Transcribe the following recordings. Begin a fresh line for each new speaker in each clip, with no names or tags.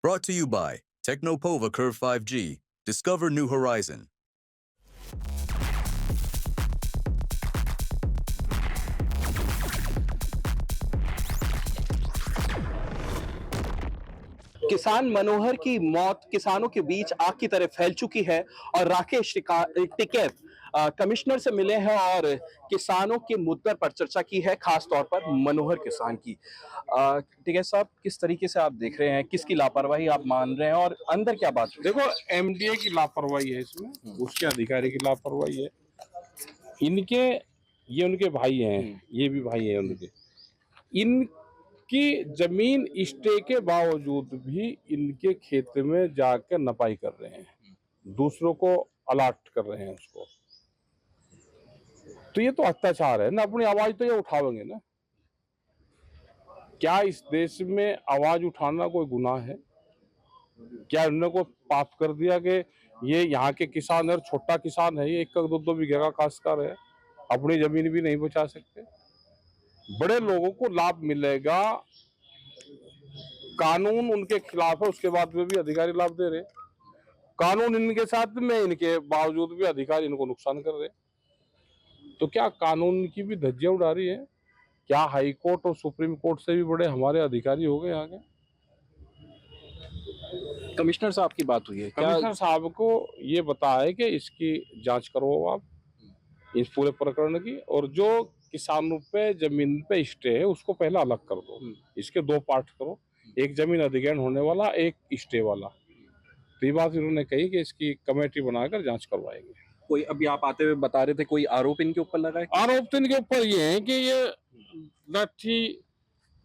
Brought to you by Technopova Curve 5G. Discover new horizon.
किसान मनोहर की मौत किसानों के बीच आग की तरह फैल चुकी है और राकेश टिकैत कमिश्नर से मिले हैं और किसानों के मुद्दे पर चर्चा की है, खास तौर पर मनोहर किसान की। टिकैत साहब, किस तरीके से आप देख रहे हैं, किसकी लापरवाही आप मान रहे हैं और अंदर क्या बात है?
देखो, एमडीए की लापरवाही है इसमें, उसके अधिकारी की लापरवाही है। इनके ये उनके भाई हैं, ये भी भाई हैं उनके। इनकी जमीन स्टे के बावजूद भी इनके खेत में जाकर नपाई कर रहे हैं, दूसरों को अलर्ट कर रहे हैं उसको। तो ये तो अत्याचार है ना। अपनी आवाज तो ये उठावेंगे ना। क्या इस देश में आवाज उठाना कोई गुनाह है? क्या उन्होंने को पाप कर दिया कि ये यहाँ के किसान है, छोटा किसान है, ये 1-2 बीघे का काश्तकार है, अपनी जमीन भी नहीं बचा सकते? बड़े लोगों को लाभ मिलेगा, कानून उनके खिलाफ है, उसके बाद में भी अधिकारी लाभ दे रहे। कानून इनके साथ में, इनके बावजूद भी अधिकारी इनको नुकसान कर रहे। तो क्या कानून की भी धज्जियां उड़ा रही है? क्या हाई कोर्ट और सुप्रीम कोर्ट से भी बड़े हमारे अधिकारी हो गए आगे?
कमिश्नर साहब की बात हुई है,
कमिश्नर साहब को ये बताया कि इसकी जांच करो आप इस पूरे प्रकरण की, और जो किसानों पे जमीन पे स्टे है उसको पहले अलग कर दो। इसके 2 पार्ट करो, एक जमीन अधिग्रहण होने वाला, एक स्टे वाला। तो ये बात इन्होंने कही कि इसकी कमेटी बनाकर जांच करवाएंगे।
कोई अभी आप आते हुए बता रहे थे, कोई आरोप इनके ऊपर लगा है?
आरोप तो इनके ऊपर ये है कि ये लाठी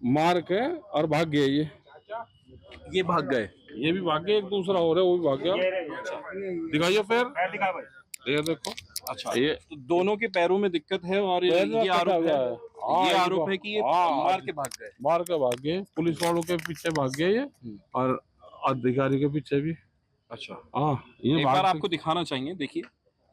मार के और भाग गए।
ये भाग गए,
ये भी भाग गए, एक दूसरा हो रहा है वो भी भाग गया। दिखाइए पैर, ये देखो।
अच्छा, ये तो दोनों के पैरों में दिक्कत है और ये आरोप है कि ये मार के भाग गए,
पुलिस वालों के पीछे भाग गए ये, और अधिकारी के पीछे भी।
अच्छा,
हाँ, ये
एक बार आपको दिखाना चाहिए। देखिए,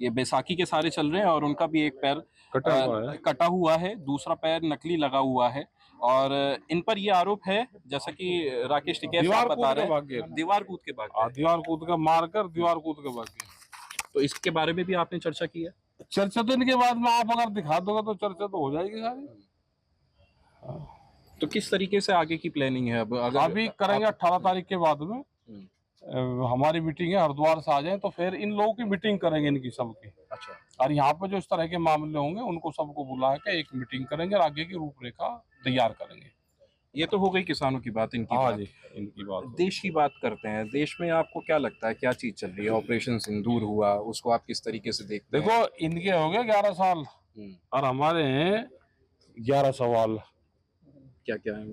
ये बैसाखी के सारे चल रहे हैं और उनका भी एक पैर कटा हुआ है, दूसरा पैर नकली लगा हुआ है। और इन पर ये आरोप है, जैसा कि राकेश टिकैत साहब बता रहे हैं, दीवार कूद के
मारकर दीवार कूद के भाग गए।
तो इसके बारे में भी आपने चर्चा की है?
चर्चा तो इनके बाद में आप अगर दिखा दोगे तो चर्चा तो हो जाएगी सारी।
तो किस तरीके से आगे की प्लानिंग है? अब
अभी करेंगे 18 तारीख के बाद में हमारी मीटिंग है, हरिद्वार से आ जाए तो फिर इन लोगों की मीटिंग करेंगे, इनकी सबकी।
अच्छा,
और यहाँ पे जो इस तरह के मामले होंगे उनको सबको बुला के एक मीटिंग करेंगे और आगे की रूपरेखा तैयार करेंगे।
ये तो हो गई किसानों की बात, इनकी
हाँ
बात।
जी, इनकी बात।
देश की बात करते हैं। देश में आपको क्या लगता है, क्या चीज चल रही है? ऑपरेशन सिंदूर हुआ, उसको आप किस तरीके से देखते हैं?
देखो, इनके हो गए 11 साल और हमारे हैं 11 सवाल।
क्या क्या है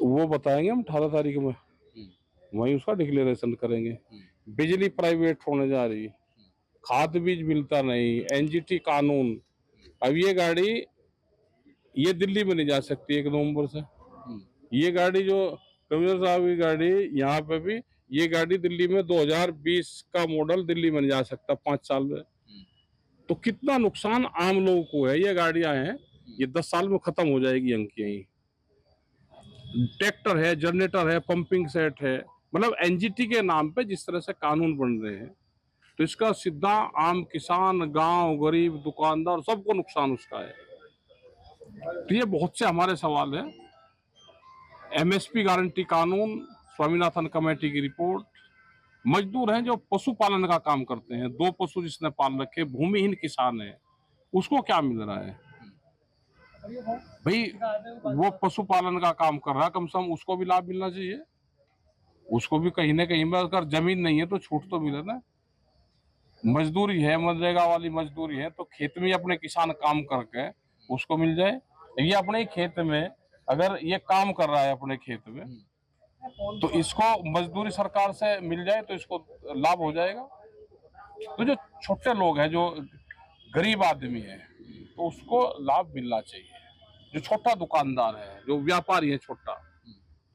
वो बताएंगे हम 18 तारीख में, वहीं उसका डिक्लेरेशन करेंगे। बिजली प्राइवेट होने जा रही, खाद बीज मिलता नहीं, एनजीटी कानून। अब ये गाड़ी ये दिल्ली में नहीं जा सकती 1 नवंबर से। ये गाड़ी जो कमिश्नर साहब की गाड़ी, यहाँ पे भी ये गाड़ी दिल्ली में 2020 का मॉडल दिल्ली में नहीं जा सकता 5 साल में। तो कितना नुकसान आम लोगों को है। ये गाड़ियां हैं, ये 10 साल में खत्म हो जाएगी अंक यही। ट्रैक्टर है, जनरेटर है, पंपिंग सेट है, मतलब एनजीटी के नाम पे जिस तरह से कानून बन रहे हैं, तो इसका सीधा आम किसान, गांव, गरीब, दुकानदार सबको नुकसान उसका है। तो ये बहुत से हमारे सवाल है। एमएसपी गारंटी कानून, स्वामीनाथन कमेटी की रिपोर्ट, मजदूर हैं जो पशुपालन का काम करते हैं, 2 पशु जिसने पाल रखे, भूमिहीन किसान है, उसको क्या मिल रहा है? भाई वो पशुपालन का काम कर रहा है, कम से कम उसको भी लाभ मिलना चाहिए। उसको भी कहीं ना कहीं में अगर जमीन नहीं है तो छूट तो मिले ना। मजदूरी है, मनरेगा वाली मजदूरी है, तो खेत में अपने किसान काम करके उसको मिल जाए। ये अपने खेत में अगर ये काम कर रहा है अपने खेत में, तो इसको मजदूरी सरकार से मिल जाए तो इसको लाभ हो जाएगा। तो जो छोटे लोग हैं, जो गरीब आदमी है, तो उसको लाभ मिलना चाहिए। जो छोटा दुकानदार है, जो व्यापारी है छोटा,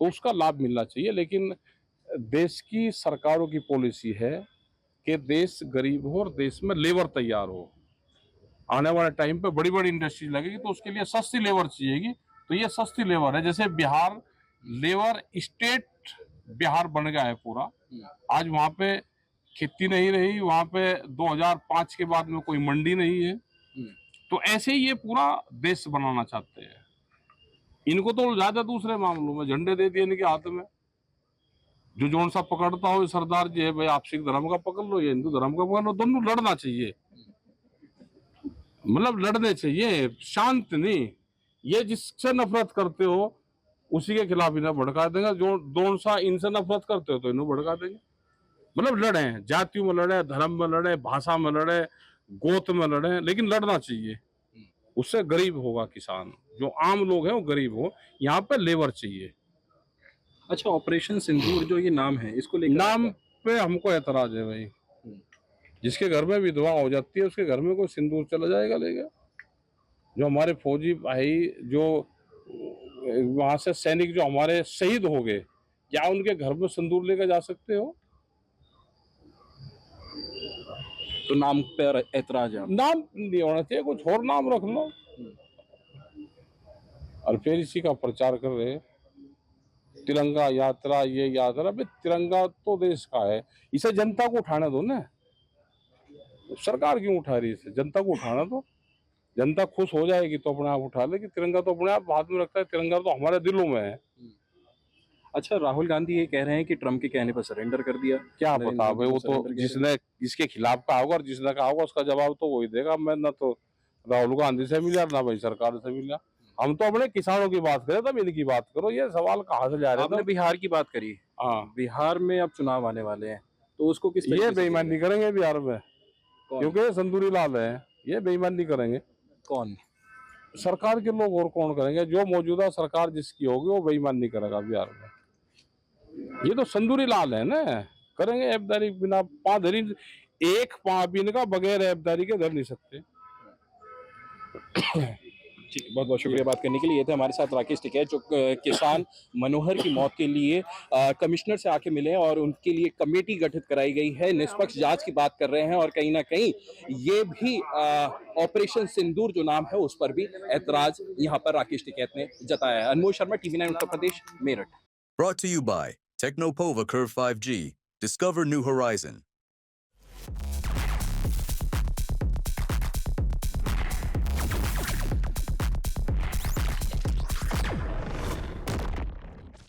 तो उसका लाभ मिलना चाहिए। लेकिन देश की सरकारों की पॉलिसी है कि देश गरीब हो और देश में लेबर तैयार हो। आने वाले टाइम पे बड़ी बड़ी इंडस्ट्री लगेगी तो उसके लिए सस्ती लेबर चाहिएगी। तो ये सस्ती लेबर है। जैसे बिहार लेबर स्टेट बिहार बन गया है पूरा। आज वहां पे खेती नहीं रही, वहां पे 2005 के बाद में कोई मंडी नहीं है। तो ऐसे ही ये पूरा देश बनाना चाहते हैं। इनको तो उलझा दे दूसरे मामलों में, झंडे दे दिए इनके हाथ में, जो जोन सा पकड़ता हो सरदार जी है, भाई आप सिख धर्म का पकड़ लो या हिंदू धर्म का पकड़ लो, दोनों लड़ना चाहिए, मतलब लड़ने चाहिए, शांत नहीं। ये जिससे नफरत करते हो उसी के खिलाफ इन्हें भड़का देंगे, जो दोनों सा इनसे नफरत करते हो तो इन्हें भड़का देंगे। मतलब लड़े, जातियों में लड़े, धर्म में लड़े, भाषा में लड़े, गोत में लड़े, लेकिन लड़ना चाहिए। उससे गरीब होगा किसान, जो आम लोग हैं वो गरीब हो। यहाँ पे लेबर चाहिए।
अच्छा, ऑपरेशन सिंदूर जो ये नाम है, इसको लेकर
नाम पे हमको एतराज है भाई। जिसके घर में विधवा हो जाती है उसके घर में कोई सिंदूर चला जाएगा लेगा? जो हमारे फौजी भाई जो वहां से सैनिक जो हमारे शहीद हो गए, क्या उनके घर में सिंदूर लेकर जा सकते हो?
तो नाम पर ऐतराज है।
नाम नहीं होना चाहिए, कुछ और नाम रख लो। और फिर इसी का प्रचार कर रहे, तिरंगा यात्रा, ये यात्रा। भाई तिरंगा तो देश का है, इसे जनता को उठाने दो ना। सरकार क्यों उठा रही है इसे? जनता को उठाना दो, जनता खुश हो जाएगी तो अपने आप उठा लेगी। तिरंगा तो अपने आप हाथ में रखता है, तिरंगा तो हमारे दिलों में है।
अच्छा, राहुल गांधी ये कह रहे हैं कि ट्रम्प के कहने पर सरेंडर कर दिया।
क्या
नरेंद्र
पता
मोदी
भाई,
को
वो तो
surrender किया।
जिसने जिसके खिलाफ का होगा और जिसने कहा होगा उसका जवाब तो वही देगा। मैं ना तो राहुल गांधी से मिला ना भाई सरकार से मिला। हम तो अपने किसानों की बात करें, तब इनकी बात करो। ये सवाल कहाँ से जा रहे
आपने
थे?
बिहार की बात करी।
हाँ,
बिहार में अब चुनाव आने वाले हैं, तो उसको किस
ये
तरीके से
बेईमानी करेंगे बिहार में,
कौन?
क्योंकि संदूरी लाल है। ये बेईमानी करेंगे
कौन?
सरकार के लोग, और कौन करेंगे? जो मौजूदा सरकार जिसकी होगी वो बेईमानी करेगा बिहार में। ये तो संदूरी लाल है ना, करेंगे ऐबदारी बिना पाँव धरी। एक पाँव भी इनका बगैर ऐबदारी के धर नहीं सकते।
ठीक, बहुत बहुत शुक्रिया बात करने के लिए। ये थे हमारे साथ राकेश टिकैत, जो किसान मनोहर की मौत के लिए कमिश्नर से आके मिले और उनके लिए कमेटी गठित कराई गई है, निष्पक्ष जांच की बात कर रहे हैं। और कहीं ना कहीं ये भी ऑपरेशन सिंदूर जो नाम है उस पर भी ऐतराज यहाँ पर राकेश टिकैत ने जताया है। अनमोल Sharma, TV9 Uttar Pradesh, Meerut.
Brought to you by Technopova Curve 5G. Discover new horizon.